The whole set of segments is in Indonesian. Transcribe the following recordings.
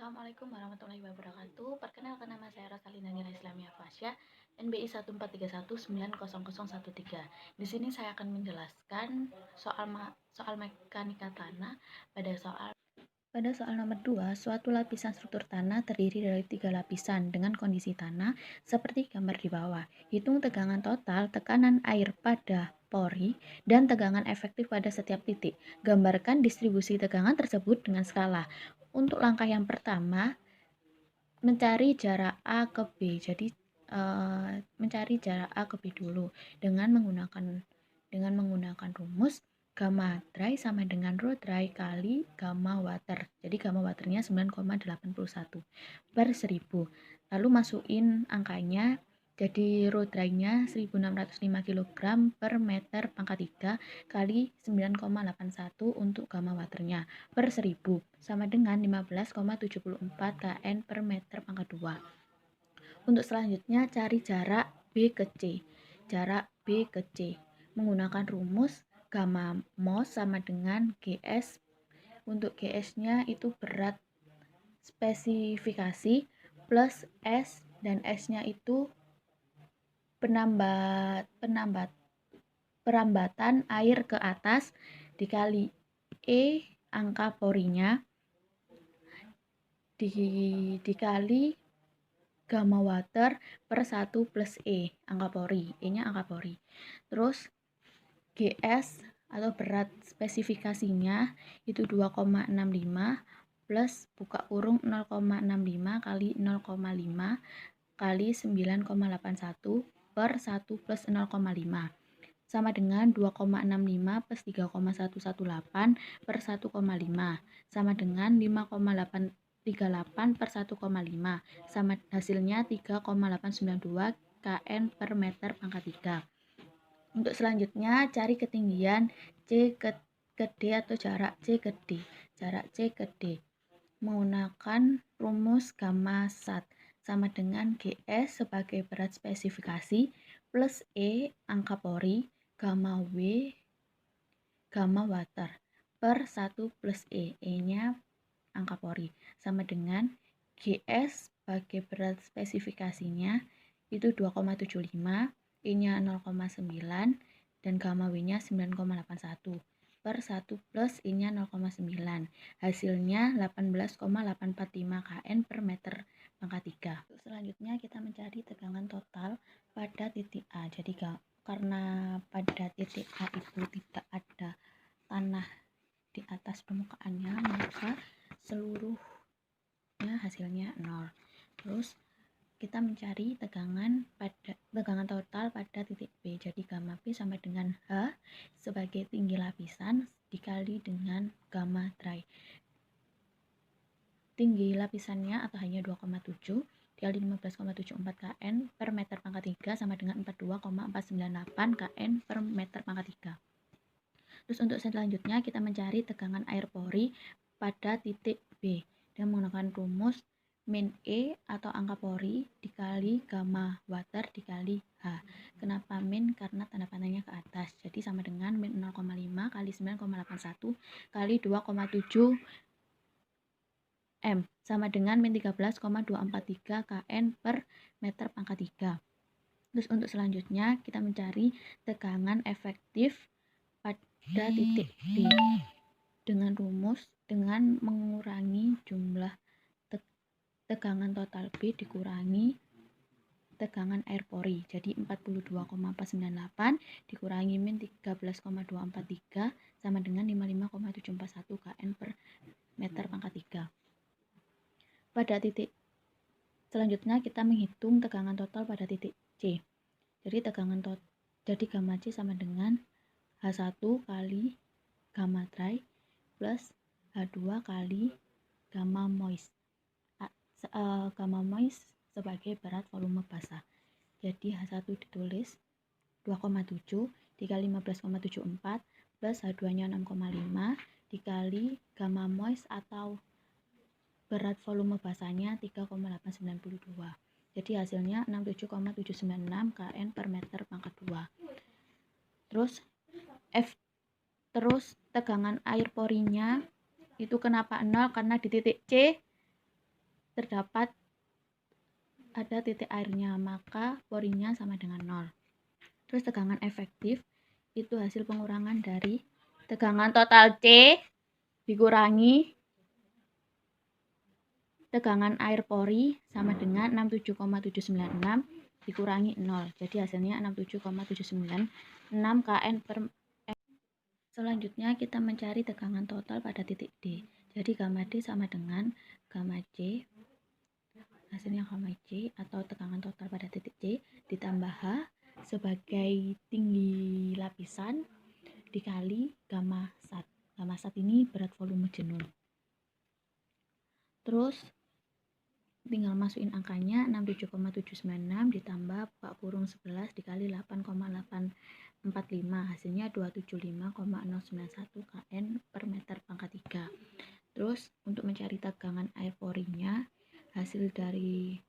Assalamualaikum warahmatullahi wabarakatuh. Perkenalkan, nama saya Rosalina Nila Islamia Fasya, NBI 143190013. Di sini saya akan menjelaskan soal mekanika tanah pada soal nomor 2. Suatu lapisan struktur tanah terdiri dari 3 lapisan dengan kondisi tanah seperti gambar di bawah. Hitung tegangan total, tekanan air pada pori, dan tegangan efektif pada setiap titik. Gambarkan distribusi tegangan tersebut dengan skala. Untuk langkah yang pertama, mencari jarak A ke B. Jadi mencari jarak A ke B dulu dengan menggunakan rumus gamma dry sama dengan rho dry kali gamma water. Jadi gamma waternya 9,81 per 1000. Lalu masukin angkanya, jadi rho dry-nya 1605 kg per meter pangkat 3 kali 9,81 untuk gamma waternya per 1000 sama dengan 15,74 kN per meter pangkat 2. Untuk selanjutnya cari jarak B ke C. Jarak B ke C menggunakan rumus gamma mos sama dengan GS. Untuk GS-nya itu berat spesifikasi plus S, dan S-nya itu perambatan air ke atas dikali E, angka porinya, dikali gamma water per 1 plus E, angka pori. E-nya angka pori. Terus GS atau berat spesifikasinya itu 2,65 plus buka kurung 0,65 kali 0,5 kali 9,81 per 1 plus 0,5 sama dengan 2,65 plus 3,118 per 1,5 sama dengan 5,838 per 1,5 sama hasilnya 3,892 kN per meter pangkat 3. Untuk selanjutnya cari ketinggian C ke D atau jarak C ke D. Jarak C ke D menggunakan rumus gamma sat sama dengan GS sebagai berat spesifikasi plus E, angka pori, gamma W, gamma water per 1 plus E, E-nya angka pori, sama dengan GS sebagai berat spesifikasinya itu 2,75, E-nya 0,9, dan gamma W-nya 9,81 per 1 plus I-nya 0,9. Hasilnya 18,845 kN per meter pangkat 3. Selanjutnya kita mencari tegangan total pada titik A. Jadi karena pada titik A itu tidak ada tanah di atas permukaannya, maka seluruhnya hasilnya 0. Terus kita mencari tegangan total pada titik B. Jadi gamma B sama dengan H sebagai tinggi lapisan dikali dengan gamma dry. Tinggi lapisannya atau hanya 2,7 dikali 15,74 kN per meter pangkat 3 sama dengan 42,498 kN per meter pangkat 3. Terus untuk selanjutnya kita mencari tegangan air pori pada titik B dengan menggunakan rumus min E atau angka pori dikali gamma water dikali H. Kenapa min? Karena tanda panahnya ke atas. Jadi sama dengan min 0,5 kali 9,81 kali 2,7 M sama dengan min 13,243 kN per meter pangkat 3. Terus untuk selanjutnya kita mencari tegangan efektif pada titik B dengan mengurangi jumlah tegangan total B dikurangi tegangan air pori. Jadi 42,498 dikurangi min 13,243 sama dengan 55,741 kN per meter pangkat 3. Pada titik selanjutnya kita menghitung tegangan total pada titik C. Jadi gamma C sama dengan H1 kali gamma dry plus H2 kali gamma moist. Gamma moist sebagai berat volume basah. Jadi H1 ditulis 2,7 dikali 15,74 plus H2-nya 6,5 dikali gamma moist atau berat volume basahnya 3,892. Jadi hasilnya 67,796 kN per meter pangkat 2. Terus tegangan air porinya itu kenapa 0? Karena di titik C terdapat ada titik airnya, maka porinya sama dengan 0. Terus tegangan efektif itu hasil pengurangan dari tegangan total C dikurangi tegangan air pori sama dengan 67,796 dikurangi 0. Jadi hasilnya 67,796 kN per m. Selanjutnya kita mencari tegangan total pada titik D. Jadi gamma D sama dengan gamma C, hasilnya gamma C atau tegangan total pada titik C ditambah H sebagai tinggi lapisan dikali gamma sat. Gamma sat ini berat volume jenuh. Terus tinggal masukin angkanya 67,796 ditambah buka kurung 11 dikali 8,845, hasilnya 275,091 kN per meter pangkat 3. Terus untuk mencari tegangan air porinya hasil dari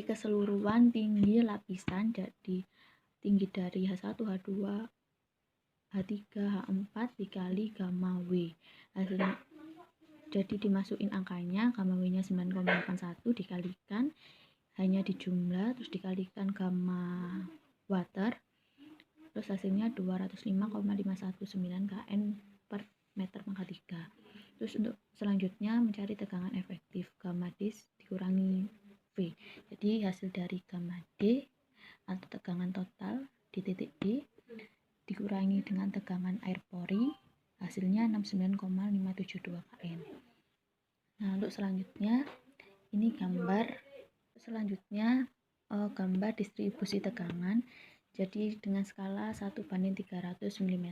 keseluruhan tinggi lapisan, jadi tinggi dari H1, H2, H3, H4 dikali gamma W. Hasilnya jadi dimasukin angkanya, gamma W nya 9,81 dikalikan hanya di jumlah, terus dikalikan gamma water, terus hasilnya 205,519 kN per meter pangkat 3. Terus untuk selanjutnya mencari tegangan efektif, gamma D dikurangi V. Jadi hasil dari gamma D atau tegangan total di titik D dikurangi dengan tegangan air pori, hasilnya 69,572 kN. Nah, untuk selanjutnya ini gambar distribusi tegangan, jadi dengan skala 1:300 mm.